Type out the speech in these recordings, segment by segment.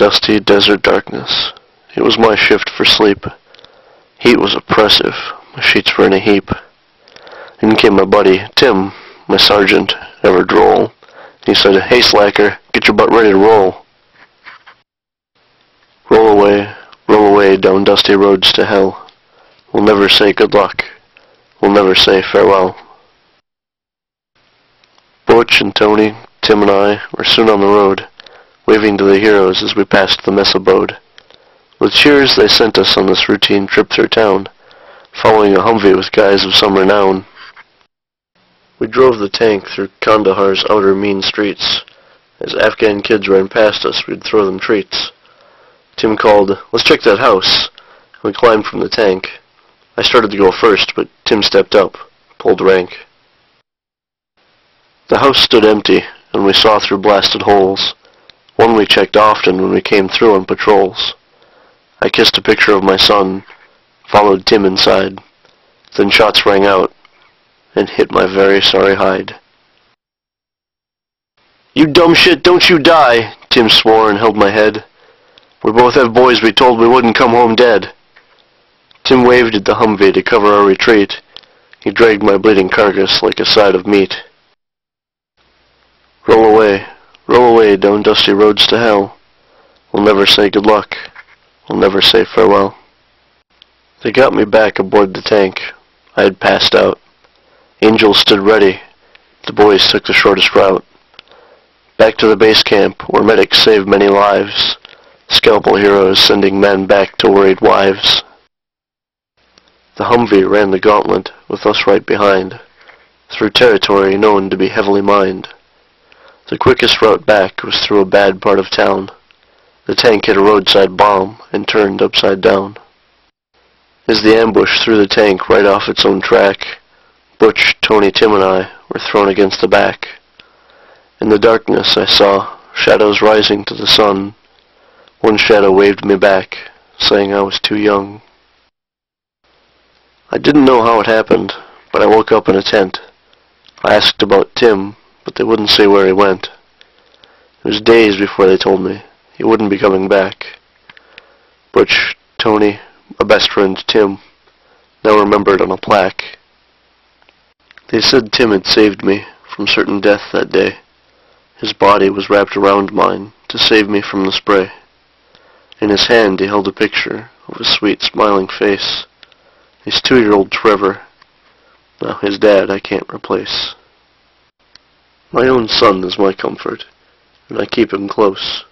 dusty desert darkness. It was my shift for sleep. Heat was oppressive. My sheets were in a heap. In came my buddy, Tim, my sergeant, ever droll. He said, "Hey slacker, get your butt ready to roll." Roll away down dusty roads to hell. We'll never say good luck. We'll never say farewell. Butch and Tony, Tim and I were soon on the road, waving to the heroes as we passed the mess abode. With cheers they sent us on this routine trip through town, following a Humvee with guys of some renown. We drove the tank through Kandahar's outer mean streets. As Afghan kids ran past us, we'd throw them treats. Tim called, "Let's check that house." We climbed from the tank. I started to go first, but Tim stepped up, pulled rank. The house stood empty, and we saw through blasted holes. One we checked often when we came through on patrols. I kissed a picture of my son, followed Tim inside. Then shots rang out, and hit my very sorry hide. "You dumb shit, don't you die!" Tim swore and held my head. "We both have boys we told we wouldn't come home dead." Tim waved at the Humvee to cover our retreat. He dragged my bleeding carcass like a side of meat. Roll away down dusty roads to hell. We'll never say good luck. We'll never say farewell. They got me back aboard the tank. I had passed out. Angels stood ready. The boys took the shortest route. Back to the base camp, where medics saved many lives. Scalpel heroes sending men back to worried wives. The Humvee ran the gauntlet, with us right behind, through territory known to be heavily mined. The quickest route back was through a bad part of town. The tank hit a roadside bomb and turned upside down. As the ambush threw the tank right off its own track, Butch, Tony, Tim, and I were thrown against the back. In the darkness I saw shadows rising to the sun. One shadow waved me back, saying I was too young. I didn't know how it happened, but I woke up in a tent. I asked about Tim, but they wouldn't say where he went. It was days before they told me he wouldn't be coming back. Butch, Tony, my best friend Tim, now remembered on a plaque. They said Tim had saved me from certain death that day. His body was wrapped around mine to save me from the spray. In his hand he held a picture of a sweet, smiling face. His 2-year-old Trevor. Now his dad I can't replace. My own son is my comfort, and I keep him close.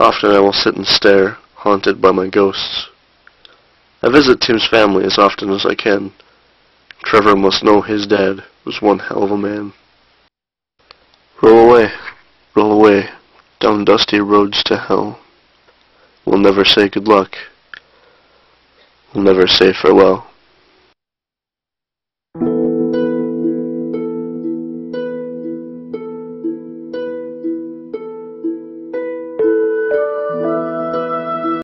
Often I will sit and stare, haunted by my ghosts. I visit Tim's family as often as I can. Trevor must know his dad was one hell of a man. Roll away, down dusty roads to hell. We'll never say good luck. We'll never say farewell.